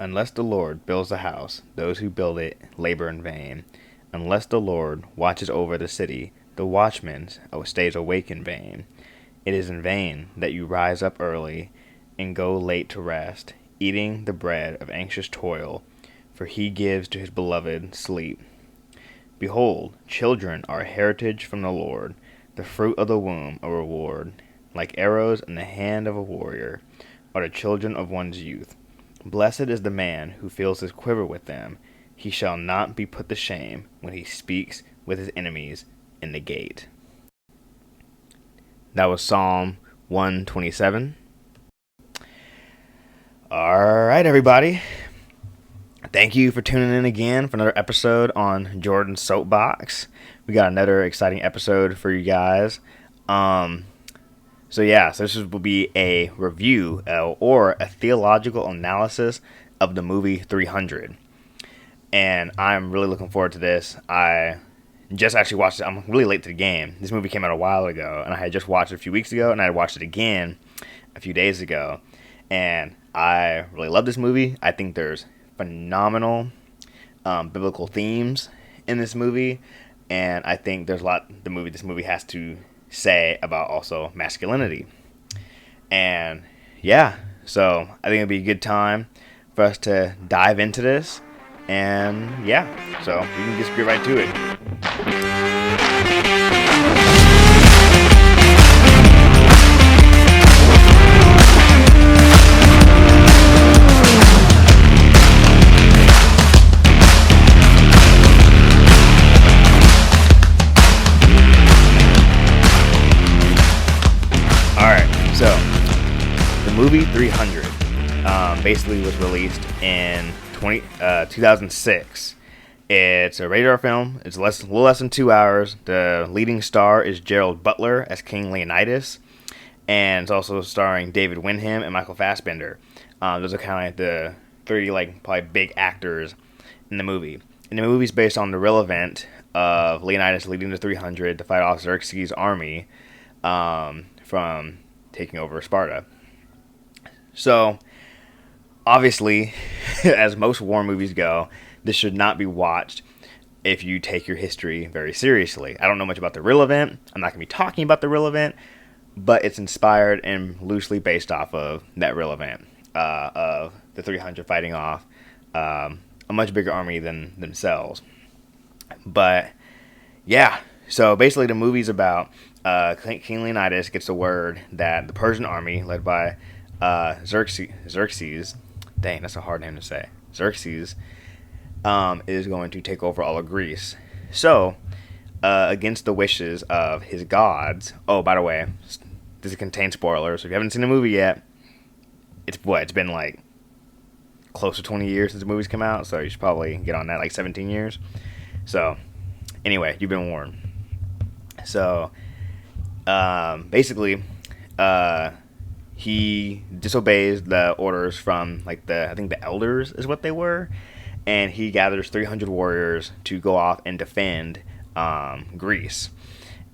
Unless the Lord builds a house, those who build it labor in vain. Unless the Lord watches over the city, the watchman stays awake in vain. It is in vain that you rise up early and go late to rest, eating the bread of anxious toil, for he gives to his beloved sleep. Behold, children are a heritage from the Lord, the fruit of the womb a reward. Like arrows in the hand of a warrior are the children of one's youth. Blessed is the man who fills his quiver with them. He shall not be put to shame when he speaks with his enemies in the gate. That was Psalm 127. All right, everybody. Thank you for tuning in again for another episode on Jordan's Soapbox. We got another exciting episode for you guys. So this will be a review or a theological analysis of the movie 300. And I'm really looking forward to this. I just actually watched it. I'm really late to the game. This movie came out a while ago, and I had just watched it a few weeks ago, and I watched it again a few days ago. And I really love this movie. I think there's phenomenal biblical themes in this movie, and I think there's a lot this movie has to say about also masculinity. And so I think it'll be a good time for us to dive into this. And so we can just get right to it. So, the movie 300 basically was released in 2006. It's a rated R film. It's a little less than 2 hours. The leading star is Gerald Butler as King Leonidas, and it's also starring David Wyndham and Michael Fassbender. Those are kind of like the three probably big actors in the movie. And the movie is based on the real event of Leonidas leading the 300 to fight off Xerxes' army from taking over Sparta. So, obviously, as most war movies go, this should not be watched if you take your history very seriously. I don't know much about the real event. I'm not going to be talking about the real event, but it's inspired and loosely based off of that real event of the 300 fighting off a much bigger army than themselves. But, so basically the movie's about King Leonidas gets the word that the Persian army, led by Xerxes, dang, that's a hard name to say, Xerxes, is going to take over all of Greece. So, against the wishes of his gods, oh, by the way, this contains spoilers, so if you haven't seen the movie yet, it's been close to 20 years since the movie's come out, so you should probably get on that, 17 years. So, anyway, you've been warned. So, basically, he disobeys the orders from I think the elders is what they were, and he gathers 300 warriors to go off and defend Greece.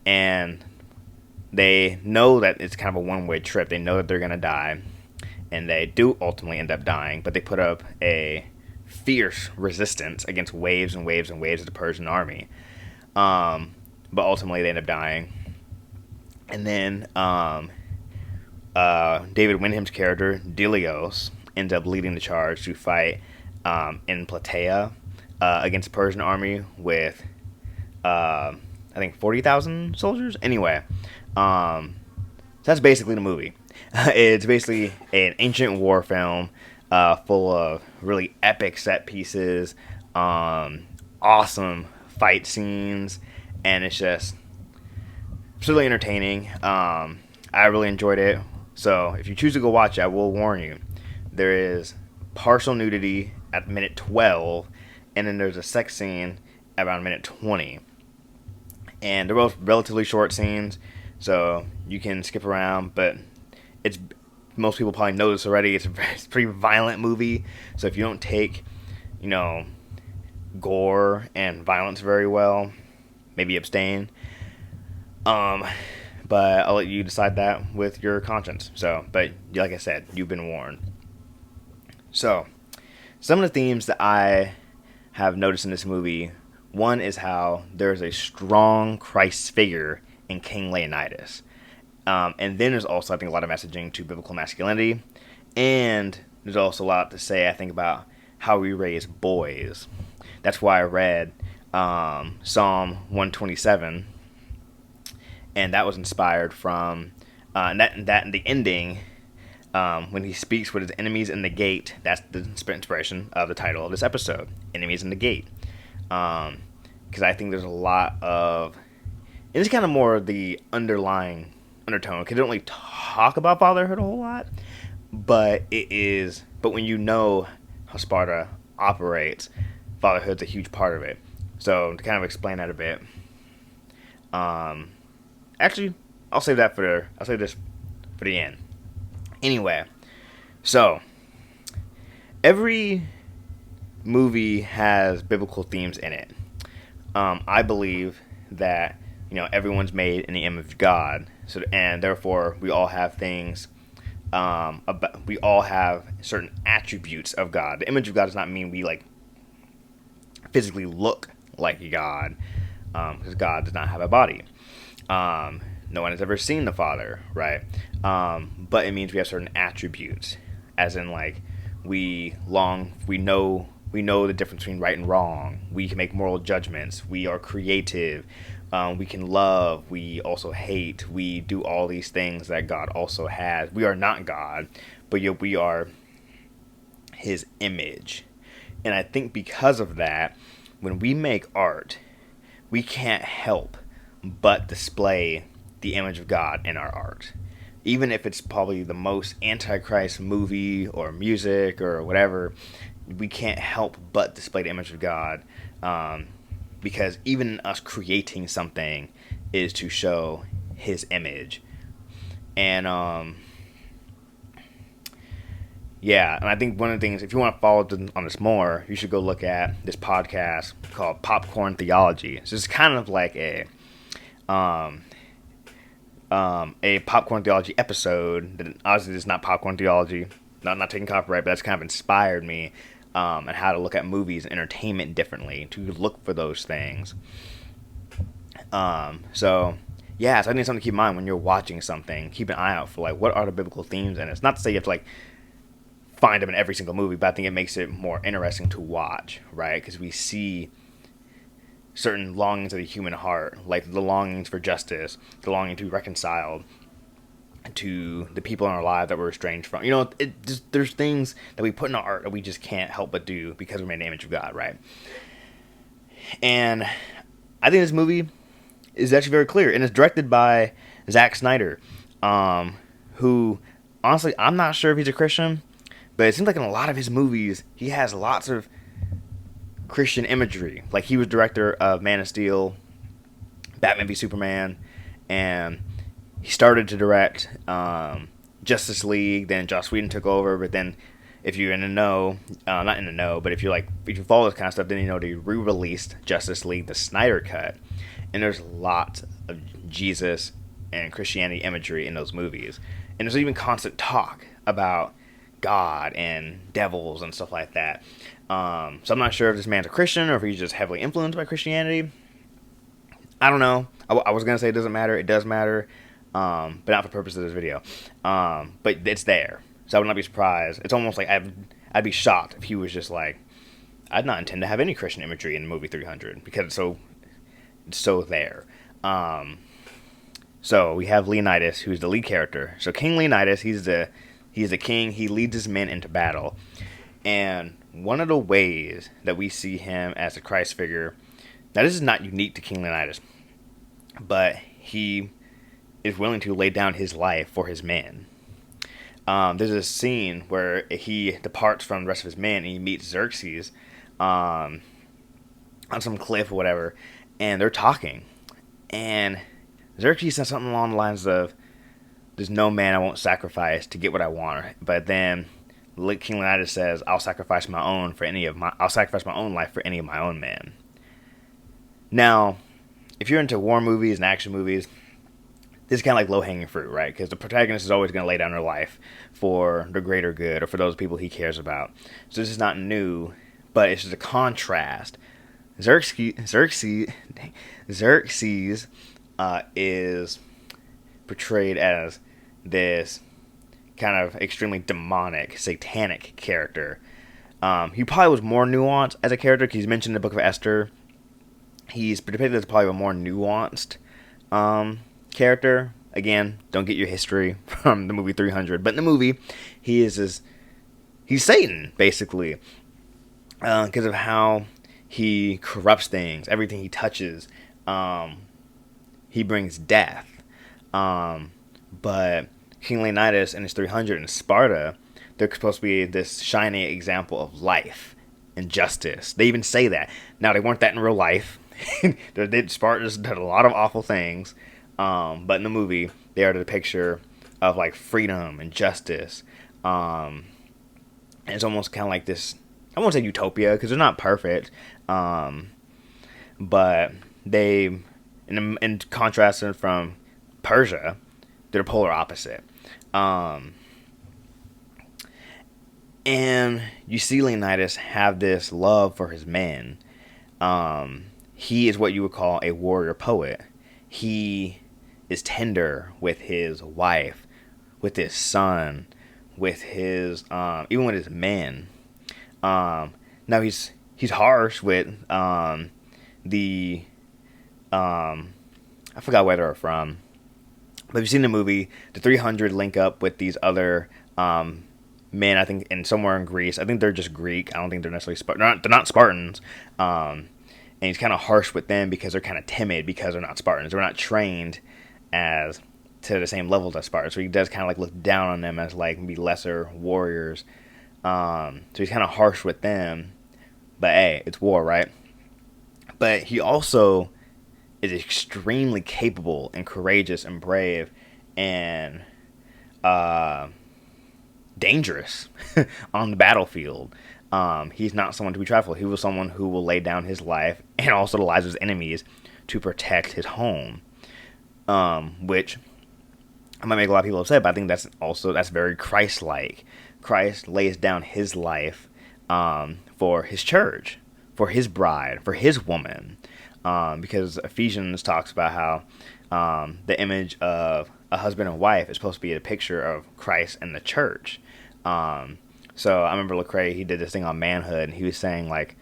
And they know that it's kind of a one-way trip. They know that they're gonna die, and they do ultimately end up dying. But they put up a fierce resistance against waves and waves and waves of the Persian army. But ultimately they end up dying. And then David Wyndham's character, Delios, ends up leading the charge to fight in Plataea against the Persian army with, I think, 40,000 soldiers. Anyway, so that's basically the movie. It's basically an ancient war film full of really epic set pieces, awesome fight scenes, and it's just really entertaining. I really enjoyed it. So if you choose to go watch it, I will warn you, there is partial nudity at minute 12, and then there's a sex scene around minute 20. And they're both relatively short scenes, so you can skip around, but most people probably know this already. It's a pretty violent movie, so if you don't take, gore and violence very well, maybe abstain. But I'll let you decide that with your conscience. So, but like I said, you've been warned. So, some of the themes that I have noticed in this movie, one is how there's a strong Christ figure in King Leonidas. And then there's also, I think, a lot of messaging to biblical masculinity. And there's also a lot to say, I think, about how we raise boys. That's why I read Psalm 127. And that was inspired from that in the ending, when he speaks with his enemies in the gate. That's the inspiration of the title of this episode, Enemies in the Gate. Because I think there's a lot of, and it's kind of more the underlying undertone, because they don't really talk about fatherhood a whole lot, but when you know how Sparta operates, fatherhood's a huge part of it. So to kind of explain that a bit, actually, I'll save this for the end. Anyway, so every movie has biblical themes in it. I believe that everyone's made in the image of God, so and therefore we all have things. We all have certain attributes of God. The image of God does not mean we physically look like God, because God does not have a body. No one has ever seen the Father, right? But it means we have certain attributes, as in we know the difference between right and wrong. We can make moral judgments. We are creative. We can love. We also hate. We do all these things that God also has. We are not God, but yet we are His image. And I think because of that, when we make art, we can't help but display the image of God in our art. Even if it's probably the most antichrist movie or music or whatever, we can't help but display the image of God, because even us creating something is to show His image. And and I think one of the things, if you want to follow on this more, you should go look at this podcast called Popcorn Theology. So it's kind of like a Popcorn Theology episode that obviously is not Popcorn Theology, not taking copyright, but that's kind of inspired me and how to look at movies and entertainment differently, to look for those things. So I think it's something to keep in mind when you're watching something. Keep an eye out for what are the biblical themes in it. It's not to say you have to find them in every single movie, but I think it makes it more interesting to watch, right? Because we see certain longings of the human heart, like the longings for justice, the longing to be reconciled to the people in our lives that we're estranged from. There's things that we put in our art that we just can't help but do because we're made in the image of God, right? And I think this movie is actually very clear, and it's directed by Zack Snyder, who, honestly, I'm not sure if he's a Christian, but it seems like in a lot of his movies, he has lots of Christian imagery. He was director of Man of Steel, Batman v Superman, and he started to direct Justice League. Then Joss Whedon took over. But then, if you're in the know, not in the know, but if you follow this kind of stuff, then they re-released Justice League, the Snyder Cut, and there's lots of Jesus and Christianity imagery in those movies, and there's even constant talk about God and devils and stuff like that. So I'm not sure if this man's a Christian or if he's just heavily influenced by Christianity. I don't know. I was gonna say it doesn't matter. It does matter. But not for the purpose of this video. But it's there, so I would not be surprised. It's almost like I'd be shocked if he was just I'd not intend to have any Christian imagery in movie 300 because it's so there. So we have Leonidas, who's the lead character. So King Leonidas, he's the king. He leads his men into battle, and one of the ways that we see him as a Christ figure. Now, this is not unique to King Leonidas, but he is willing to lay down his life for his men. There's a scene where he departs from the rest of his men and he meets Xerxes on some cliff or whatever, and they're talking. And Xerxes says something along the lines of, "There's no man I won't sacrifice to get what I want." But then King Leonidas says, "I'll sacrifice my own life for any of my own men." Now, if you're into war movies and action movies, this is kind of like low-hanging fruit, right? Because the protagonist is always going to lay down their life for the greater good or for those people he cares about. So this is not new, but it's just a contrast. Xerxes is portrayed as this kind of extremely demonic, satanic character. He probably was more nuanced as a character because he's mentioned in the Book of Esther. He's depicted as probably a more nuanced character. Again, don't get your history from the movie 300, but in the movie, he's Satan basically, because of how he corrupts things. Everything he touches, he brings death. But King Leonidas and his 300 in Sparta, they're supposed to be this shining example of life and justice. They even say that. Now, they weren't that in real life. Spartans did a lot of awful things, but in the movie, they are the picture of like freedom and justice. And it's almost kind of like this, I won't say utopia because they're not perfect, but they, in contrast from Persia, they're the polar opposite. And you see Leonidas have this love for his men. He is what you would call a warrior poet. He is tender with his wife, with his son, with his even with his men. Now he's harsh with the I forgot where they're from, but if you've seen the movie, the 300 link up with these other men. I think in somewhere in Greece. I think they're just Greek. I don't think they're necessarily Spartans. They're not Spartans. And he's kind of harsh with them because they're kind of timid because they're not Spartans. They're not trained as to the same levels as Spartans. So he does kind of like look down on them as like maybe lesser warriors. So he's kind of harsh with them. But hey, it's war, right? But he also is extremely capable and courageous and brave and dangerous on the battlefield. He's not someone to be trifled. He was someone who will lay down his life and also the lives of his enemies to protect his home. Which I might make a lot of people upset, but I think that's very Christ-like. Christ lays down his life for his church, for his bride, for his woman. Because Ephesians talks about how the image of a husband and wife is supposed to be a picture of Christ and the church. So I remember Lecrae, he did this thing on manhood, and he was saying like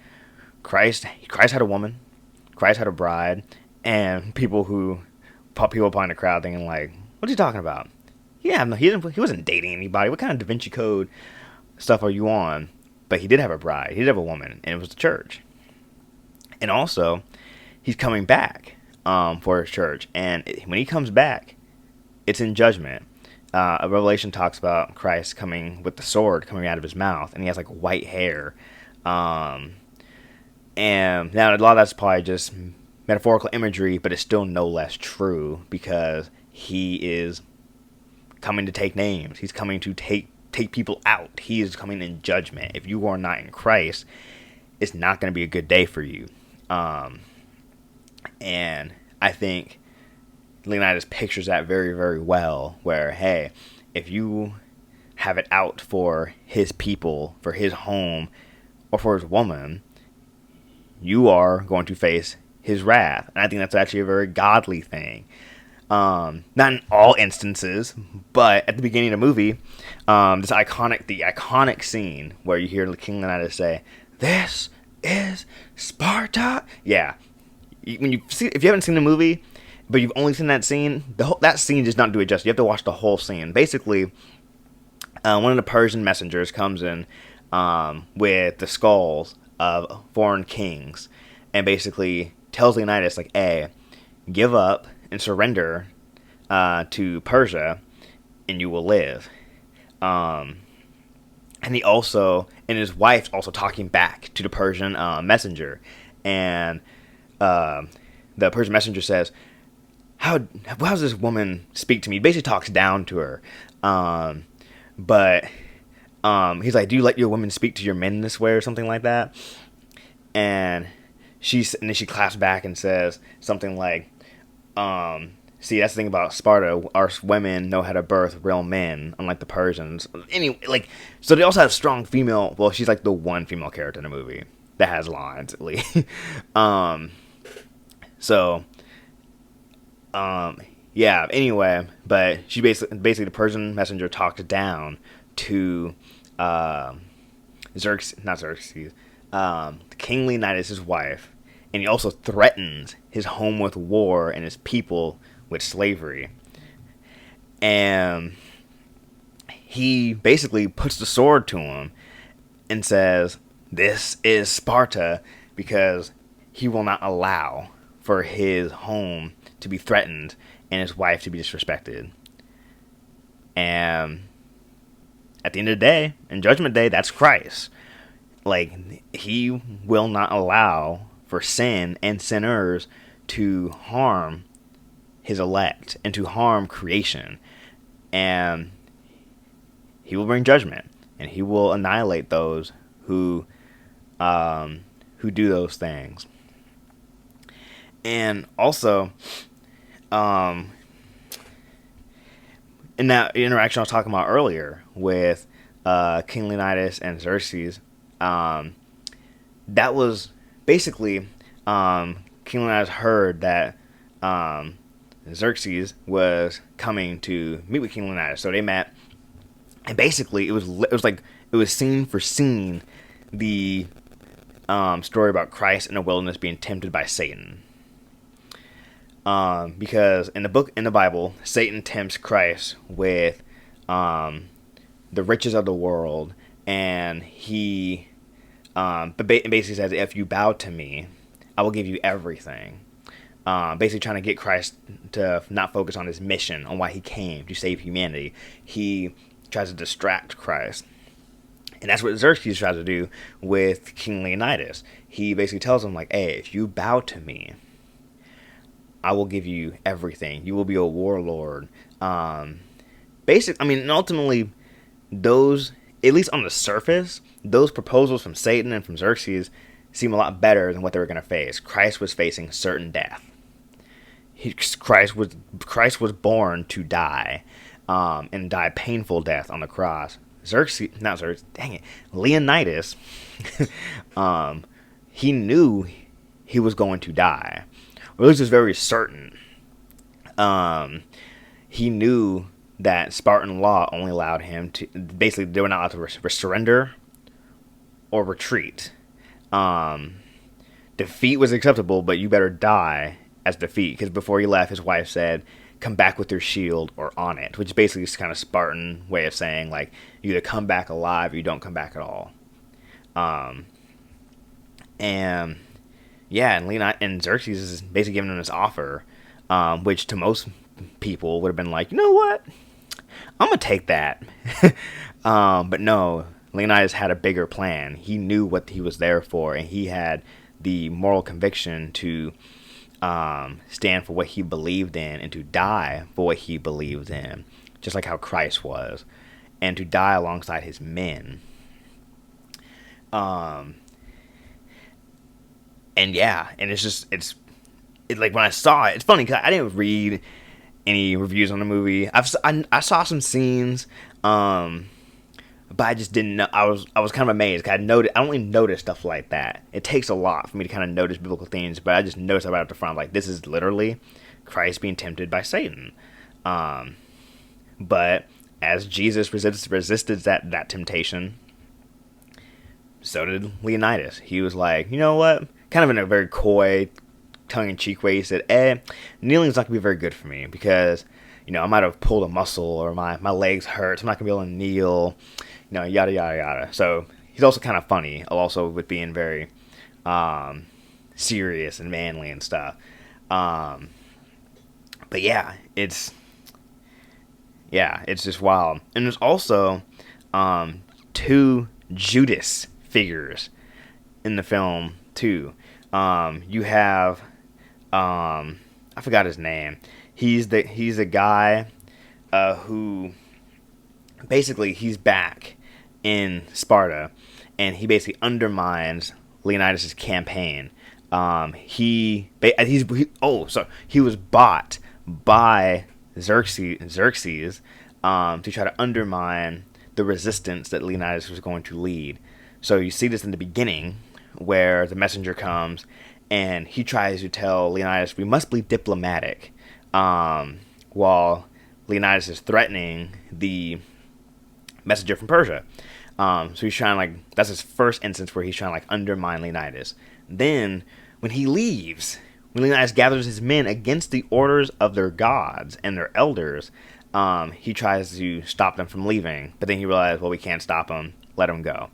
Christ had a woman, Christ had a bride, and people up in the crowd thinking like, what's he talking about? Yeah, no, he wasn't dating anybody. What kind of Da Vinci Code stuff are you on? But he did have a bride, he did have a woman, and it was the church. And also, he's coming back for his church, and when he comes back, it's in judgment. A Revelation talks about Christ coming with the sword coming out of his mouth, and he has like white hair. And now a lot of that's probably just metaphorical imagery, but it's still no less true because he is coming to take names. He's coming to take people out. He is coming in judgment. If you are not in Christ, it's not going to be a good day for you. And I think Leonidas pictures that very, very well, where, hey, if you have it out for his people, for his home, or for his woman, you are going to face his wrath. And I think that's actually a very godly thing. Not in all instances, but at the beginning of the movie, the iconic scene where you hear King Leonidas say, "This is Sparta." Yeah. If you haven't seen the movie, but you've only seen that scene, that scene does not do it justice. You have to watch the whole scene. Basically, one of the Persian messengers comes in with the skulls of foreign kings and basically tells Leonidas, like, hey, give up and surrender to Persia and you will live. And he also, and his wife's also talking back to the Persian messenger. And the Persian messenger says, how does this woman speak to me? He basically talks down to her. But he's like, do you let your women speak to your men this way or something like that? And then she claps back and says something like, See, that's the thing about Sparta. Our women know how to birth real men, unlike the Persians. Anyway, like, so they also have strong female. Well, she's like the one female character in the movie that has lines, at least. So, yeah. Anyway, but she basically the Persian messenger talked down to Xerxes, King Leonidas, his wife, and he also threatens his home with war and his people with slavery. And he basically puts the sword to him and says, "This is Sparta," because he will not allow for his home to be threatened and his wife to be disrespected. And at the end of the day, in Judgment Day, that's Christ. Like, he will not allow for sin and sinners to harm his elect and to harm creation. And he will bring judgment, and he will annihilate those who do those things. And also, in that interaction I was talking about earlier with King Leonidas and Xerxes, that was basically King Leonidas heard that Xerxes was coming to meet with King Leonidas, so they met, and basically it was scene for scene the story about Christ in the wilderness being tempted by Satan. Because in the Bible, Satan tempts Christ with the riches of the world, and he basically says, "If you bow to me, I will give you everything." Basically trying to get Christ to not focus on his mission, on why he came, to save humanity. He tries to distract Christ. And that's what Xerxes tries to do with King Leonidas. He basically tells him, like, "Hey, if you bow to me, I will give you everything. You will be a warlord." Ultimately, those, at least on the surface, those proposals from Satan and from Xerxes seem a lot better than what they were going to face. Christ was facing certain death. Christ was born to die, and die a painful death on the cross. Leonidas, he knew he was going to die. Or at least was very certain. He knew that Spartan law only allowed him to, basically they were not allowed to surrender or retreat. Defeat was acceptable, but you better die as defeat, because before he left, his wife said, "Come back with your shield or on it," which is basically just kind of Spartan way of saying, like, you either come back alive or you don't come back at all. And Xerxes is basically giving him this offer, which to most people would have been like, "You know what? I'm going to take that." But no, Leonidas had a bigger plan. He knew what he was there for, and he had the moral conviction to stand for what he believed in and to die for what he believed in, just like how Christ was, and to die alongside his men. And it's like when I saw it, it's funny because I didn't read any reviews on the movie. I saw some scenes, but I just didn't know. I was kind of amazed. I don't really notice stuff like that. It takes a lot for me to kind of notice biblical themes, but I just noticed right up the front, like, this is literally Christ being tempted by Satan. But as Jesus resisted that temptation, so did Leonidas. He was like, "You know what?" Kind of in a very coy, tongue-in-cheek way, he said, "Kneeling's not going to be very good for me because, I might have pulled a muscle or my legs hurt, so I'm not going to be able to kneel, yada, yada, yada." So he's also kind of funny, also with being very serious and manly and stuff. But yeah, it's just wild. And there's also two Judas figures in the film too. You have I forgot his name. He's a guy who basically he's back in Sparta, and he basically undermines Leonidas' campaign. He was bought by Xerxes to try to undermine the resistance that Leonidas was going to lead. So you see this in the beginning, where the messenger comes and he tries to tell Leonidas, we must be diplomatic, while Leonidas is threatening the messenger from Persia. So he's trying that's his first instance where he's trying to undermine Leonidas. Then when he leaves, when Leonidas gathers his men against the orders of their gods and their elders, he tries to stop them from leaving, but then he realizes, well, we can't stop them, let them go.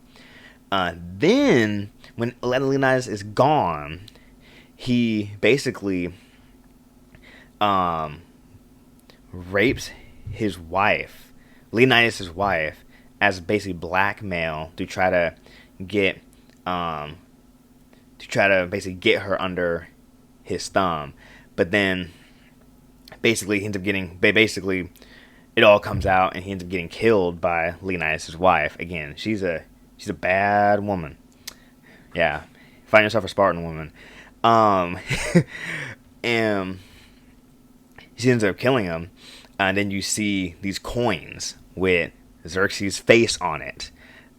Then when Leonidas is gone, he basically rapes his wife, Leonidas' wife, as basically blackmail to try to get basically get her under his thumb. But then basically he ends up getting it all comes out and he ends up getting killed by Leonidas' wife. Again, she's a bad woman. Yeah. Find yourself a Spartan woman. And she ends up killing him. And then you see these coins with Xerxes' face on it.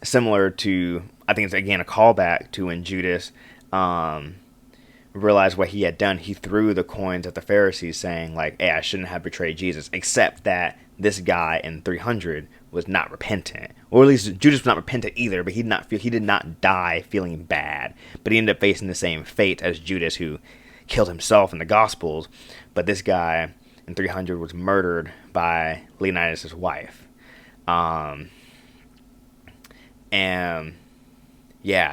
Similar to, I think it's again a callback to when Judas realized what he had done. He threw the coins at the Pharisees saying, hey, I shouldn't have betrayed Jesus. Except that this guy in 300 was not repentant. Or at least Judas was not repentant either, but he did not die feeling bad. But he ended up facing the same fate as Judas, who killed himself in the Gospels. But this guy in 300 was murdered by Leonidas' wife. And then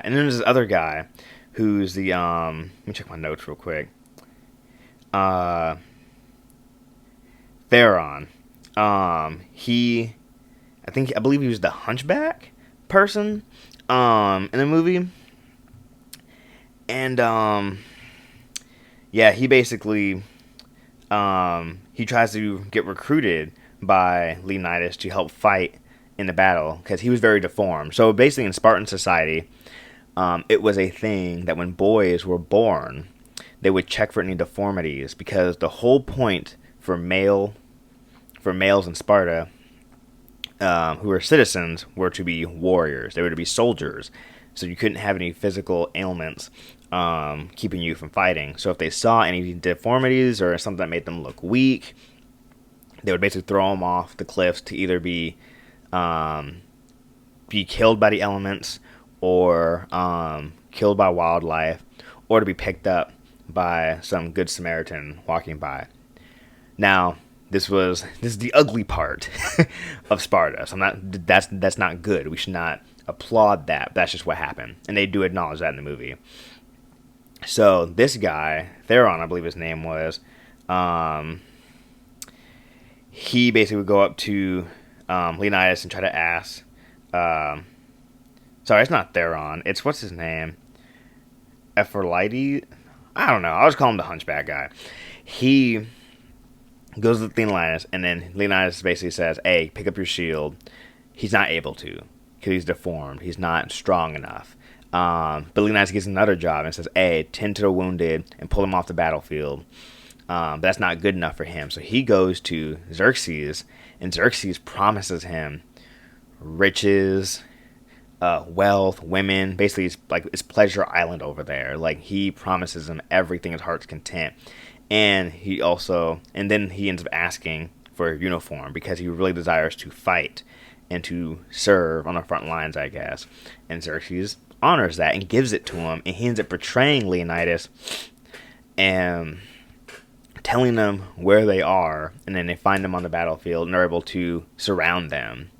there's this other guy who's the let me check my notes real quick. Theron. I believe he was the hunchback person in the movie. And he basically he tries to get recruited by Leonidas to help fight in the battle because he was very deformed. So basically in Spartan society, it was a thing that when boys were born, they would check for any deformities, because the whole point for males in Sparta who were citizens were to be warriors. They were to be soldiers. So you couldn't have any physical ailments keeping you from fighting. So if they saw any deformities or something that made them look weak, they would basically throw them off the cliffs to either be killed by the elements, or killed by wildlife, or to be picked up by some good Samaritan walking by. Now, this is the ugly part of Sparta. So that's not good. We should not applaud that. That's just what happened, and they do acknowledge that in the movie. So this guy, Theron, I believe his name was, he basically would go up to Leonidas and try to ask. Sorry, it's not Theron. It's, what's his name? Ephralites? I don't know. I'll just call him the hunchback guy. He goes to Leonidas, and then Leonidas basically says, hey, pick up your shield. He's not able to, because he's deformed. He's not strong enough. But Leonidas gets another job and says, hey, tend to the wounded and pull them off the battlefield. But that's not good enough for him. So he goes to Xerxes, and Xerxes promises him riches, wealth, women. Basically, it's Pleasure Island over there. He promises him everything his heart's content. And then he ends up asking for a uniform, because he really desires to fight and to serve on the front lines, I guess. And Xerxes honors that and gives it to him, and he ends up betraying Leonidas and telling them where they are, and then they find them on the battlefield and are able to surround them.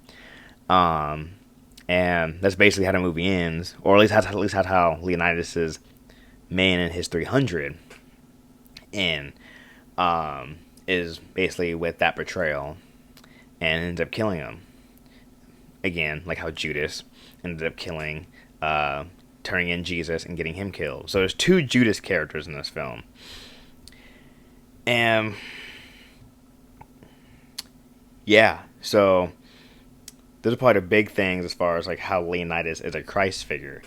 And that's basically how the movie ends, or at least that's how Leonidas' man in his 300 end, is basically with that betrayal, and ends up killing him. Again, like how Judas ended up killing, turning in Jesus and getting him killed. So there's two Judas characters in this film. And so those are probably the big things as far as how Leonidas is a Christ figure.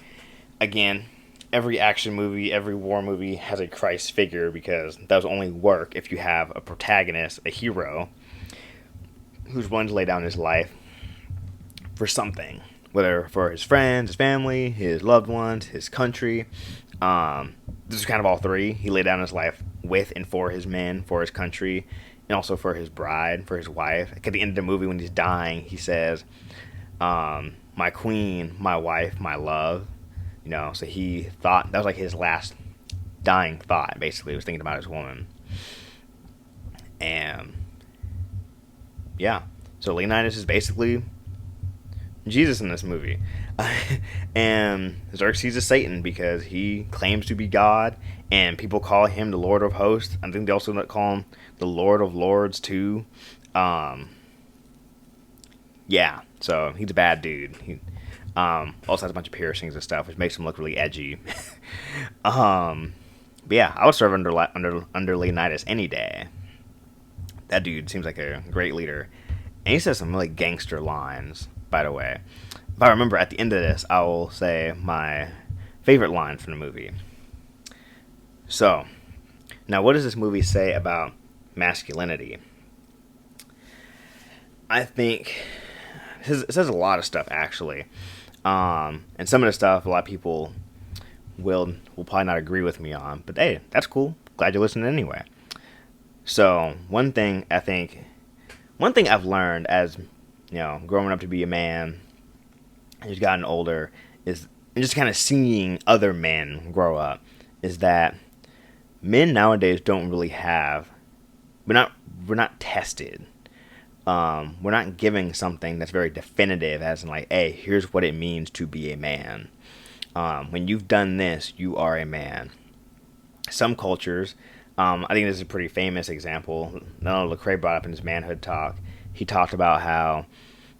Again, every action movie, every war movie has a Christ figure, because that will only work if you have a protagonist, a hero, who's willing to lay down his life for something, whether for his friends, his family, his loved ones, his country. This is kind of all three. He laid down his life with and for his men, for his country, and also for his bride, for his wife. Like at the end of the movie, when he's dying, he says, "My queen, my wife, my love." So he thought that was like his last dying thought. Basically, he was thinking about his woman, and yeah. So Leonidas is basically Jesus in this movie. And Xerxes is Satan because he claims to be God, and people call him the Lord of Hosts. I think they also call him the Lord of Lords too. Yeah, so he's a bad dude. He also has a bunch of piercings and stuff, which makes him look really edgy. But yeah, I would serve under Leonidas any day. That dude seems like a great leader, and he says some really gangster lines, by the way. If I remember at the end of this, I will say my favorite line from the movie. So, now what does this movie say about masculinity? I think it says a lot of stuff, actually. And some of the stuff a lot of people will probably not agree with me on. But hey, that's cool. Glad you're listening anyway. So, one thing I've learned as, growing up to be a man, and just gotten older, is and just kind of seeing other men grow up, is that men nowadays don't really have, we're not tested. We're not giving something that's very definitive, as in like, hey, here's what it means to be a man. When you've done this, you are a man. Some cultures, I think this is a pretty famous example. Donald Lecrae brought up in his manhood talk. He talked about how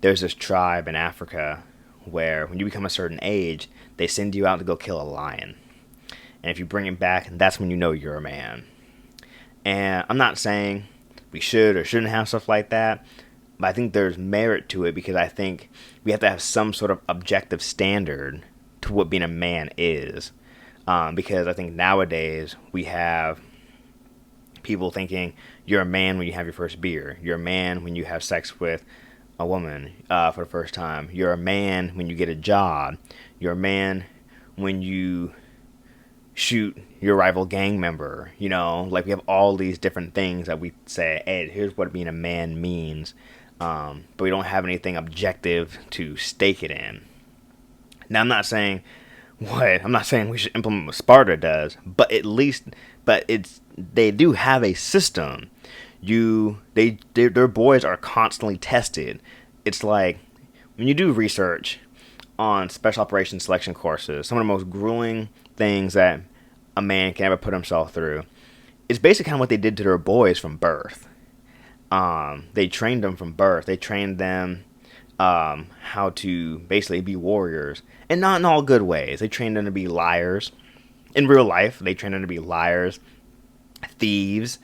there's this tribe in Africa where when you become a certain age, they send you out to go kill a lion. And if you bring him back, that's when you know you're a man. And I'm not saying we should or shouldn't have stuff like that, but I think there's merit to it, because I think we have to have some sort of objective standard to what being a man is. Because I think nowadays we have people thinking you're a man when you have your first beer. You're a man when you have sex with a woman for the first time. You're a man when you get a job. You're a man when you shoot your rival gang member. Like we have all these different things that we say, hey, here's what being a man means. But we don't have anything objective to stake it in. Now, I'm not saying we should implement what Sparta does, but they do have a system. Their boys are constantly tested. It's like when you do research on special operations selection courses, some of the most grueling things that a man can ever put himself through, it's basically kind of what they did to their boys from birth. They trained them from birth. They trained them how to basically be warriors, and not in all good ways. They trained them to be liars. In real life, they trained them to be liars, thieves,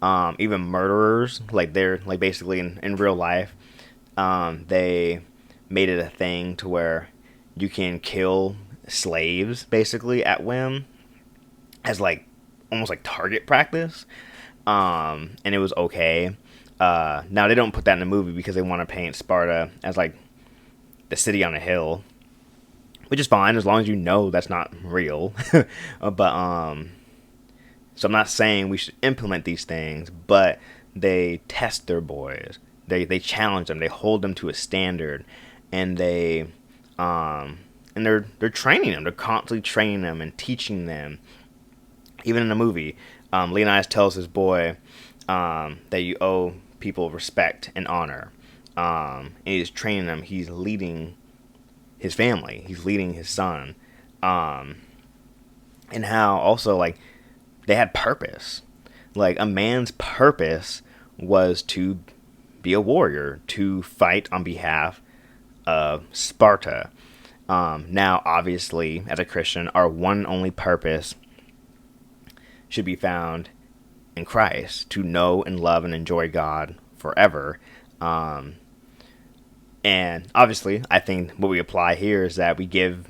even murderers. Like they're like basically in real life, they made it a thing to where you can kill slaves basically at whim, as like almost like target practice. And it was okay. Now they don't put that in the movie because they want to paint Sparta as like the city on a hill, which is fine as long as you know that's not real. But so I'm not saying we should implement these things, but they test their boys. They challenge them. They hold them to a standard, and they're training them. They're constantly training them and teaching them. Even in the movie, Leonidas tells his boy that you owe people respect and honor. And he's training them. He's leading his family. He's leading his son. And how also like they had purpose. Like a man's purpose was to be a warrior, to fight on behalf of Sparta. Now, obviously, as a Christian, our one and only purpose should be found in Christ, to know and love and enjoy God forever. And obviously, I think what we apply here is that we give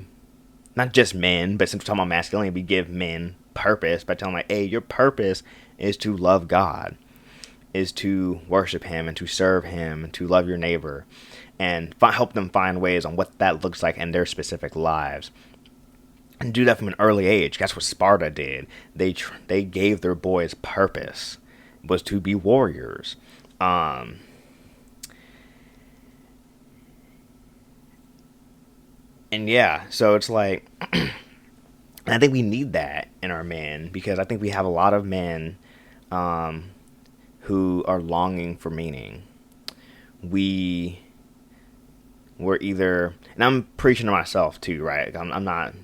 not just men, but since we're talking about masculinity, we give men purpose by telling them, like, hey, your purpose is to love God, is to worship Him and to serve Him and to love your neighbor, and help them find ways on what that looks like in their specific lives. And do that from an early age. That's what Sparta did. They gave their boys purpose, was to be warriors. And yeah, so it's like, I think we need that in our men, because I think we have a lot of men who are longing for meaning. We're either, and I'm preaching to myself too, right? I'm not.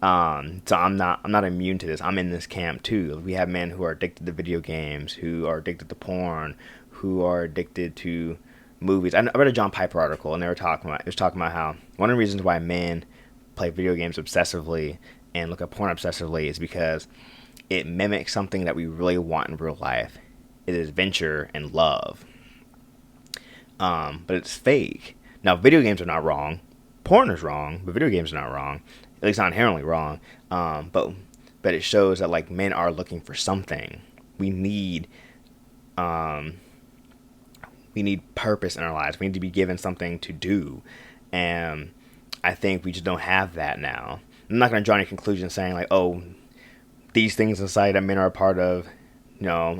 So I'm not immune to this. I'm in this camp too. We have men who are addicted to video games, who are addicted to porn, who are addicted to movies. I read a John Piper article, and it was talking about how one of the reasons why men play video games obsessively and look at porn obsessively is because it mimics something that we really want in real life. It is adventure and love. But it's fake. Now, video games are not wrong. Porn is wrong, but video games are not wrong. At least not inherently wrong. But it shows that, like, men are looking for something. We need purpose in our lives. We need to be given something to do. And I think we just don't have that now. I'm not going to draw any conclusions saying, like, oh, these things in society that men are a part of,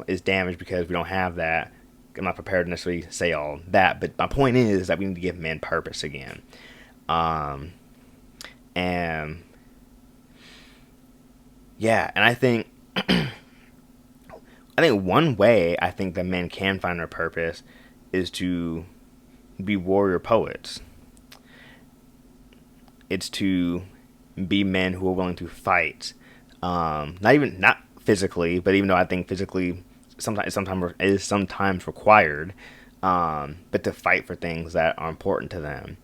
is damaged because we don't have that. I'm not prepared to necessarily say all that. But my point is that we need to give men purpose again. And yeah, and I think one way I think that men can find their purpose is to be warrior poets. It's to be men who are willing to fight, not physically, but even though I think physically is sometimes required, but to fight for things that are important to them,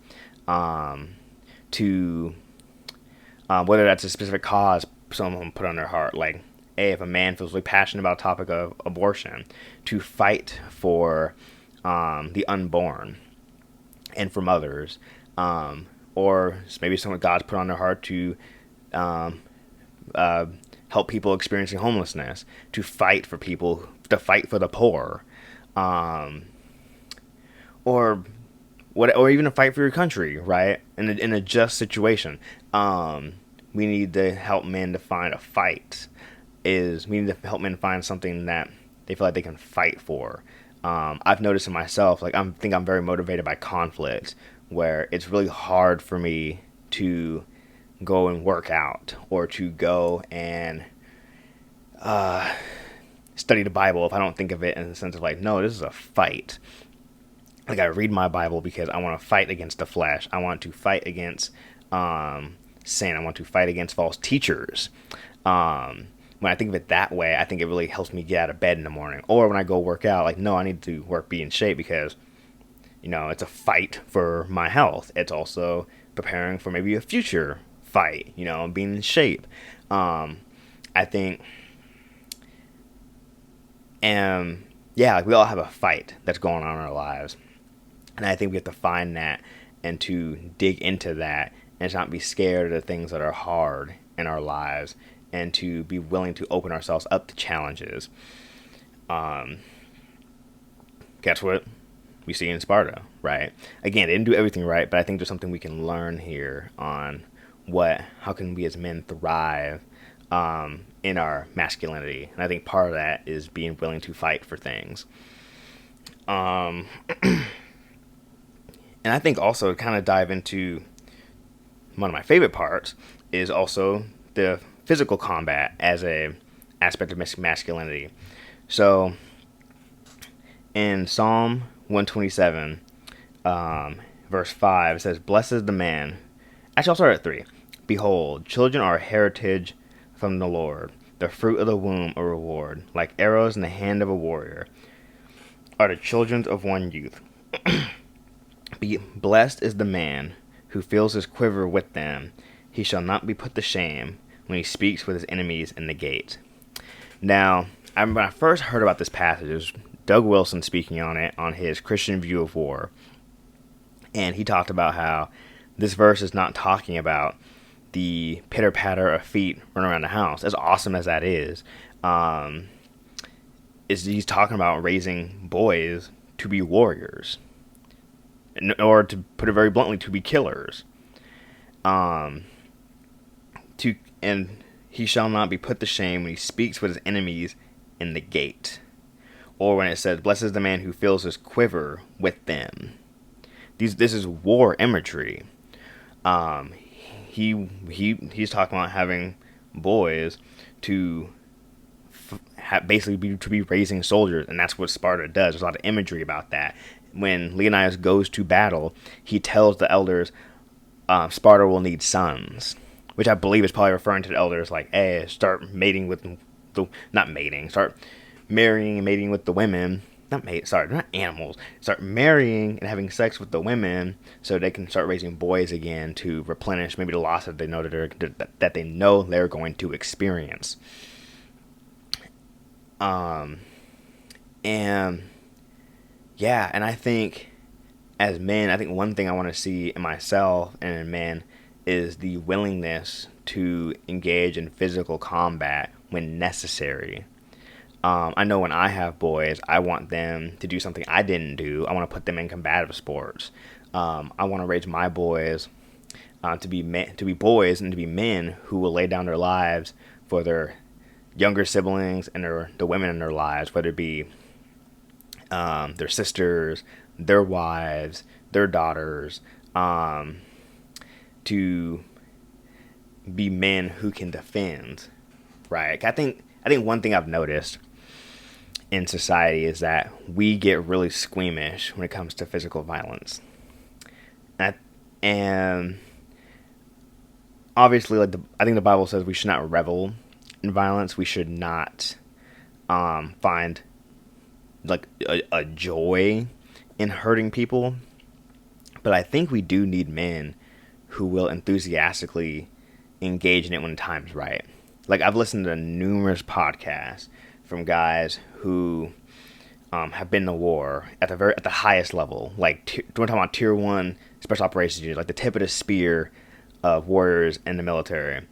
whether that's a specific cause someone put on their heart, like, hey, if a man feels really passionate about the topic of abortion, to fight for the unborn and for mothers, or maybe someone God's put on their heart to help people experiencing homelessness, to fight for people, to fight for the poor, or even a fight for your country, right? In a just situation. We need to help men to find a fight. We need to help men find something that they feel like they can fight for. I've noticed in myself, like, I think I'm very motivated by conflict, where it's really hard for me to go and work out or to go and study the Bible if I don't think of it in the sense of, like, no, this is a fight. Like, I read my Bible because I want to fight against the flesh. I want to fight against sin. I want to fight against false teachers. When I think of it that way, I think it really helps me get out of bed in the morning. Or when I go work out, like, no, I need to be in shape because, it's a fight for my health. It's also preparing for maybe a future fight, being in shape. I think, like, we all have a fight that's going on in our lives. And I think we have to find that and to dig into that and to not be scared of the things that are hard in our lives and to be willing to open ourselves up to challenges. Guess what we see in Sparta, right? Again, they didn't do everything right, but I think there's something we can learn here on how can we as men thrive in our masculinity. And I think part of that is being willing to fight for things. And I think also to kind of dive into one of my favorite parts is also the physical combat as a aspect of masculinity. So in Psalm 127, verse 5, it says, "Blessed is the man." Actually, I'll start at 3. "Behold, children are a heritage from the Lord, the fruit of the womb a reward. Like arrows in the hand of a warrior are the children of one youth. Blessed is the man who fills his quiver with them. He shall not be put to shame when he speaks with his enemies in the gate." Now, when I first heard about this passage, it was Doug Wilson speaking on it on his Christian view of war. And he talked about how this verse is not talking about the pitter patter of feet running around the house. As awesome as that is he's talking about raising boys to be warriors, or to put it very bluntly, to be killers. Um, and he shall not be put to shame when he speaks with his enemies in the gate, or when it says, "Blessed is the man who fills his quiver with them." This is war imagery. Um, he's talking about having boys to basically be raising soldiers, and that's what Sparta does. There's a lot of imagery about that. When Leonidas goes to battle, he tells the elders, Sparta will need sons, which I believe is probably referring to the elders, like, hey, start mating with not mating, start marrying and mating with the women. They're not animals. Start marrying and having sex with the women so they can start raising boys again to replenish maybe the loss that they know that they know they're going to experience. And yeah, and I think as men, I think one thing I want to see in myself and in men is the willingness to engage in physical combat when necessary. I know when I have boys, I want them to do something I didn't do. I want to put them in combative sports. I want to raise my boys to be boys and to be men who will lay down their lives for their younger siblings and the women in their lives, whether it be their sisters, their wives, their daughters, to be men who can defend. Right? I think one thing I've noticed in society is that we get really squeamish when it comes to physical violence, and obviously, I think the Bible says we should not revel in violence. We should not find like a joy in hurting people. But I think we do need men who will enthusiastically engage in it when the time's right. Like, I've listened to numerous podcasts from guys who have been in war at the highest level. Like, we're talking about tier 1 special operations units, like the tip of the spear of warriors in the military.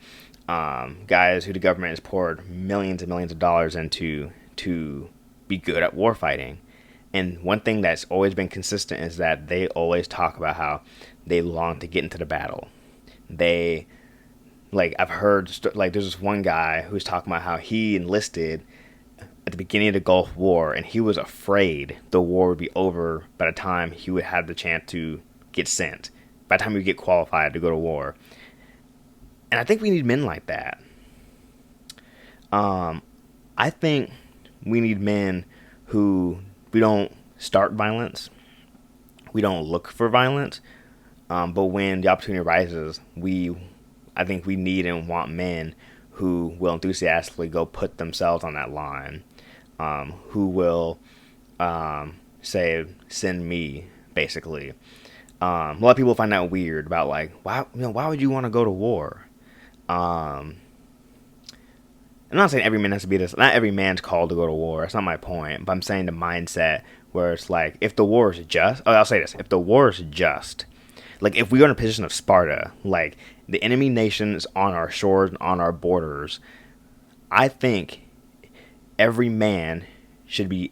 Guys who the government has poured millions and millions of dollars into to be good at war fighting. And one thing that's always been consistent is that they always talk about how they long to get into the battle. I've heard, there's this one guy who's talking about how he enlisted at the beginning of the Gulf War, and he was afraid the war would be over by the time he would have the chance to get sent, by the time he would get qualified to go to war. And I think we need men like that. I think we need men who, we don't start violence, we don't look for violence, but when the opportunity arises, I think we need and want men who will enthusiastically go put themselves on that line, who will say, send me, basically. A lot of people find that weird about, like, why would you want to go to war? I'm not saying every man has to be this. Not every man's called to go to war. That's not my point. But I'm saying the mindset where it's like, if the war is just, I'll say this, if the war is just, like, if we are in a position of Sparta, like, the enemy nation is on our shores and on our borders, I think every man should be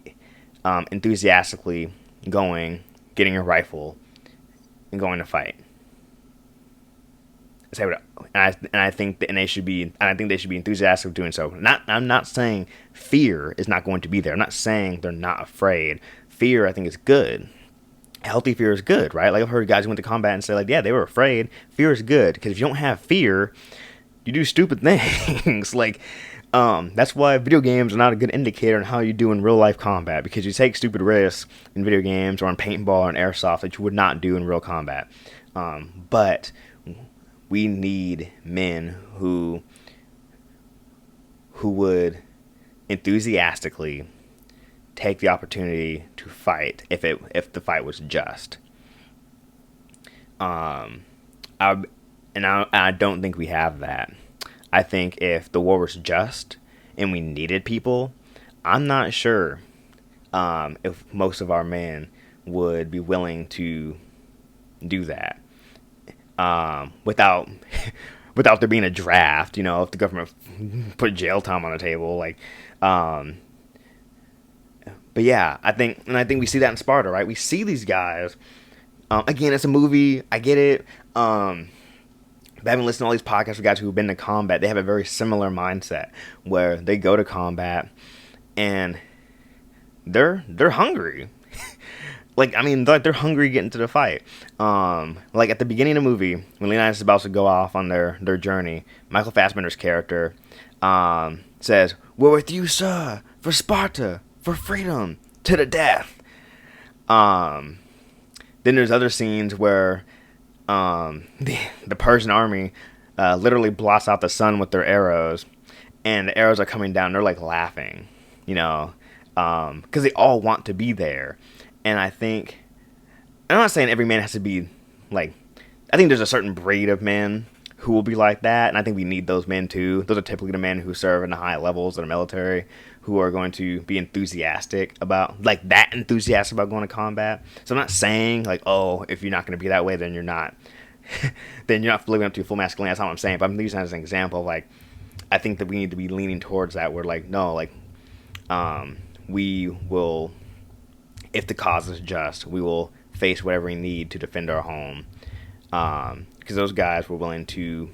enthusiastically getting a rifle, and going to fight. I think they should be enthusiastic of doing so. I'm not saying fear is not going to be there. I'm not saying they're not afraid. Fear, I think, is good. Healthy fear is good, right? Like, I've heard guys who went to combat and say, like, yeah, they were afraid. Fear is good, because if you don't have fear, you do stupid things. Like, that's why video games are not a good indicator on how you do in real life combat, because you take stupid risks in video games or in paintball or in airsoft that you would not do in real combat. But we need men who would enthusiastically take the opportunity to fight if the fight was just. I don't think we have that. I think if the war was just and we needed people, I'm not sure if most of our men would be willing to do that. Without without there being a draft. You know, if the government put jail time on the table, like, but yeah, I think we see that in Sparta, right? We see these guys. Again, it's a movie. I get it. But having listened to all these podcasts with guys who've been to combat, they have a very similar mindset where they go to combat and they're hungry. Like, I mean, they're hungry getting to the fight. Like at the beginning of the movie, when Leonidas is about to go off on their journey, Michael Fassbender's character says, "We're with you, sir, for Sparta, for freedom, to the death." Then there's other scenes where the Persian army literally blots out the sun with their arrows, and the arrows are coming down. They're like laughing, you know, because they all want to be there. And I'm not saying every man has to be like, I think there's a certain breed of men who will be like that, and I think we need those men too. Those are typically the men who serve in the high levels of the military, who are going to be enthusiastic about going to combat. So I'm not saying like, oh, if you're not going to be that way, then you're not living up to your full masculinity. That's not what I'm saying. But I'm using that as an example. Like, I think that we need to be leaning towards that. We're like, no, like, we will, if the cause is just, we will face whatever we need to defend our home. Because those guys were willing to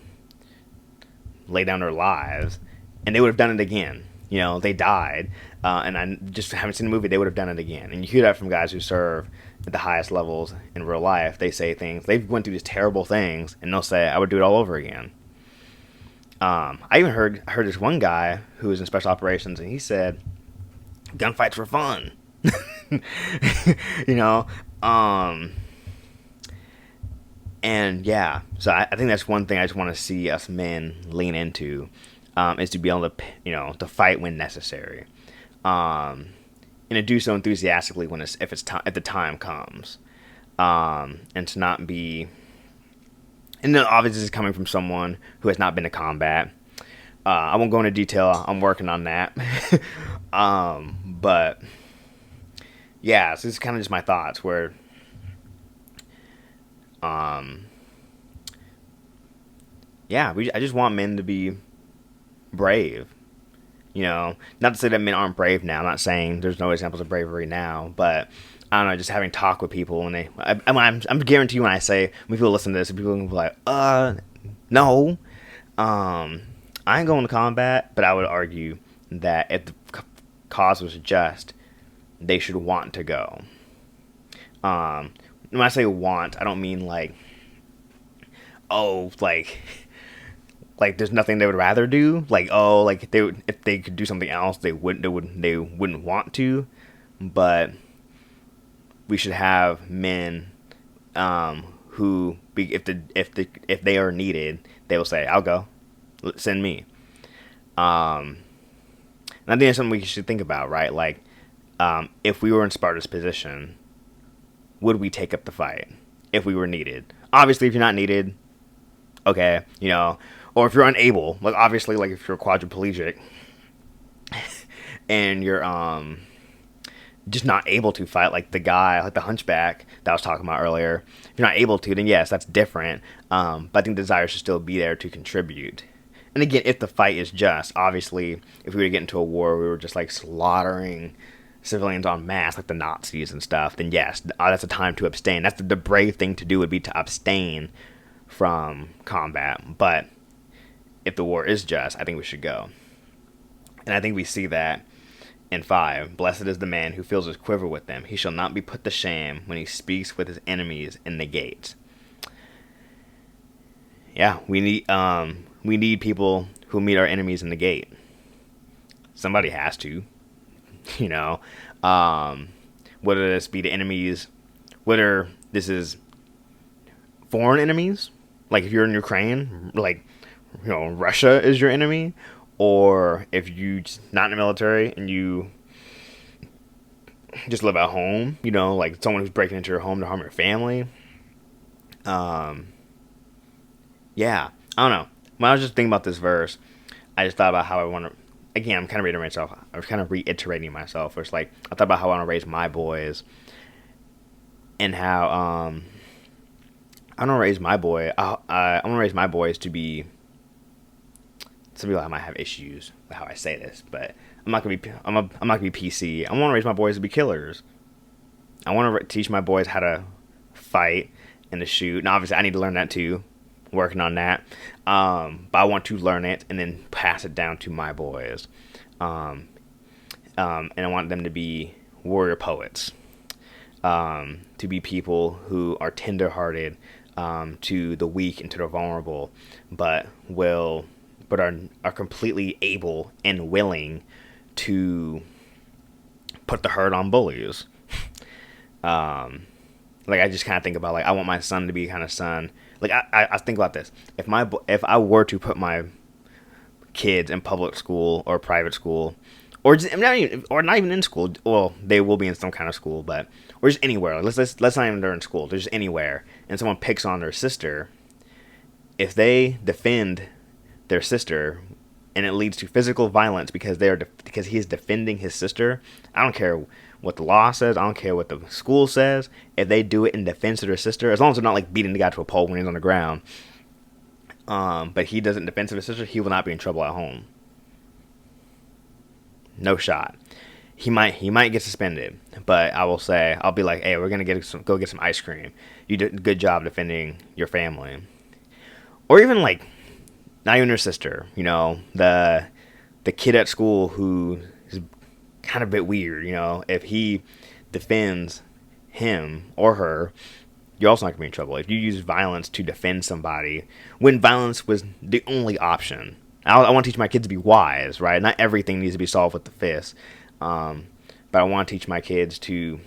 lay down their lives, and they would have done it again. You know, they died, and I just haven't seen the movie. They would have done it again, and you hear that from guys who serve at the highest levels in real life. They say things. They've went through these terrible things, and they'll say, "I would do it all over again." I even heard this one guy who was in special operations, and he said, "Gunfights were fun." You know, and yeah, so I think that's one thing I just want to see us men lean into, is to be able to, you know, to fight when necessary, and to do so enthusiastically if the time comes, and to not be, and then obviously this is coming from someone who has not been to combat. I won't go into detail. I'm working on that, but yeah, so this is kind of just my thoughts where. Yeah, I just want men to be brave. You know, not to say that men aren't brave now. I'm not saying there's no examples of bravery now, but I don't know, just having talk with people, and I'm guarantee you when I say, when people listen to this, people will be like, no, I ain't going to combat, but I would argue that if the cause was just, they should want to go. When I say want, I don't mean like, oh, like there's nothing they would rather do. Like, oh, like if they could do something else, they wouldn't want to. But we should have men who, if they are needed, they will say, "I'll go, send me." And I think that's something we should think about, right? Like, if we were in Sparta's position, would we take up the fight if we were needed? Obviously, if you're not needed, okay, you know, or if you're unable, like obviously, like if you're quadriplegic and you're just not able to fight, like the guy, like the hunchback that I was talking about earlier. If you're not able to, then yes, that's different. But I think the desire should still be there to contribute. And again, if the fight is just, obviously, if we were to get into a war, we were just like slaughtering civilians en masse, like the Nazis and stuff, then yes, that's a time to abstain. That's the brave thing to do, would be to abstain from combat. But if the war is just, I think we should go. And I think we see that in 5. Blessed is the man who fills his quiver with them. He shall not be put to shame when he speaks with his enemies in the gate. Yeah, we need people who meet our enemies in the gate. Somebody has to. You know, whether this be the enemies, whether this is foreign enemies, like if you're in Ukraine, like, you know, Russia is your enemy, or if you just not in the military and you just live at home, you know, like someone who's breaking into your home to harm your family. Yeah, I don't know. When I was just thinking about this verse, I just thought about how I want to. Again, I'm kind of reiterating myself. I was kind of reiterating myself. It's like I thought about how I want to raise my boys, and how I want to raise my boy. I want to raise my boys to be some people might have issues with how I say this, but I'm not gonna be PC. I want to raise my boys to be killers. I want to teach my boys how to fight and to shoot. And obviously, I need to learn that too. Working on that. But I want to learn it and then pass it down to my boys. And I want them to be warrior poets. To be people who are tender-hearted to the weak and to the vulnerable, but are completely able and willing to put the hurt on bullies. Like, I just kind of think about, like, I want my son to be kind of son. Like, I think about this. If I were to put my kids in public school or private school, or not even in school, well, they will be in some kind of school, but or just anywhere. Let's not even they're in school. They're just anywhere, and someone picks on their sister. If they defend their sister, and it leads to physical violence because he is defending his sister, I don't care what the law says. I don't care what the school says. If they do it in defense of their sister, as long as they're not like beating the guy to a pulp when he's on the ground, but he does it in defense of his sister, he will not be in trouble at home. No shot. He might get suspended, but I'll be like, hey, we're gonna go get some ice cream. You did a good job defending your family, or even like, not even your sister. You know, the kid at school who is kind of a bit weird. You know, if he defends him or her, you're also not gonna be in trouble. If you use violence to defend somebody when violence was the only option. I want to teach my kids to be wise, right? Not everything needs to be solved with the fist. But I want to teach my kids to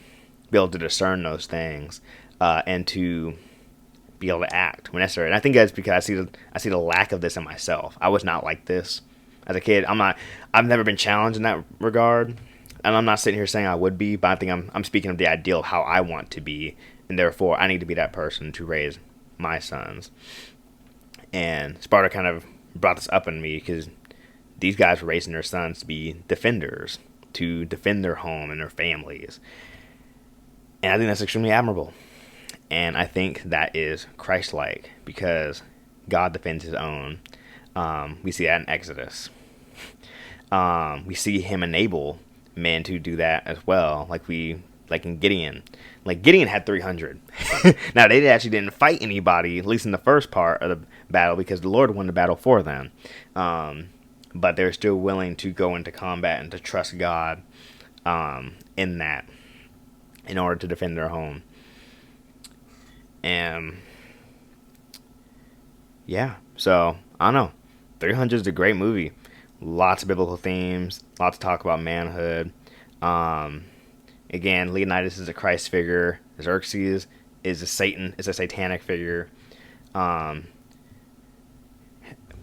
be able to discern those things and to be able to act when necessary. And I think that's because I see the lack of this in myself. I was not like this as a kid. I've never been challenged in that regard, and I'm not sitting here saying I would be. But I think I'm speaking of the ideal of how I want to be, and therefore I need to be that person to raise my sons. And Sparta kind of brought this up in me because these guys were raising their sons to be defenders, to defend their home and their families. And I think that's extremely admirable. And I think that is Christ-like because God defends his own. We see that in Exodus. We see him enable men to do that as well, like in Gideon. Like, Gideon had 300. Now, they actually didn't fight anybody, at least in the first part of the battle, because the Lord won the battle for them. But they're still willing to go into combat and to trust God in that, in order to defend their home. And, yeah, so, I don't know. 300 is a great movie. Lots of biblical themes, lots of talk about manhood. Again, Leonidas is a Christ figure. Xerxes is a satanic figure.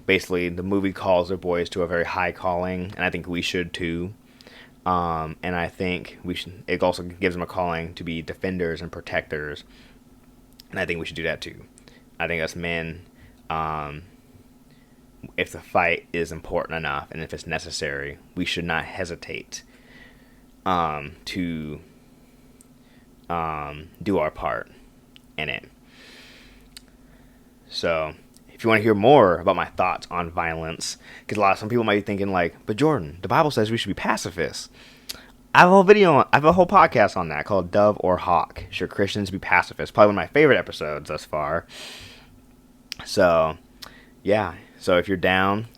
Basically, the movie calls their boys to a very high calling, and I think we should too. And I think it also gives them a calling to be defenders and protectors, and I think we should do that too. I think us men, if the fight is important enough and if it's necessary, we should not hesitate to do our part in it. So, if you want to hear more about my thoughts on violence, because some people might be thinking like, but Jordan, the Bible says we should be pacifists. I have a whole podcast on that called Dove or Hawk. Should Christians be pacifists? Probably one of my favorite episodes thus far. So, yeah. So if you're down,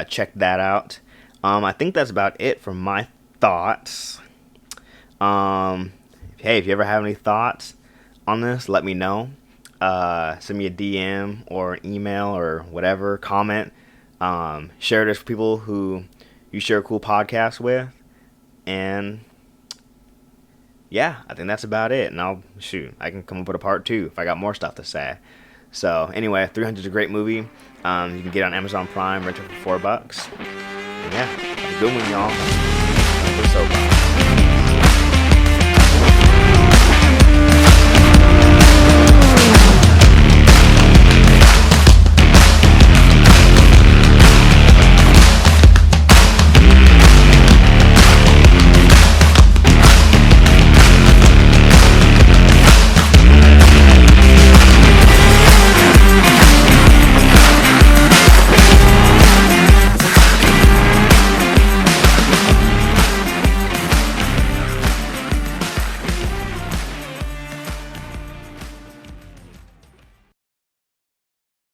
check that out. I think that's about it for my thoughts. Hey, if you ever have any thoughts on this, let me know. Send me a DM or an email or whatever, comment. Share this with people who you share a cool podcast with. And yeah, I think that's about it. And I can come up with a part 2 if I got more stuff to say. So anyway, 300 is a great movie. You can get it on Amazon Prime, rent it for $4. And yeah, have a good one, y'all.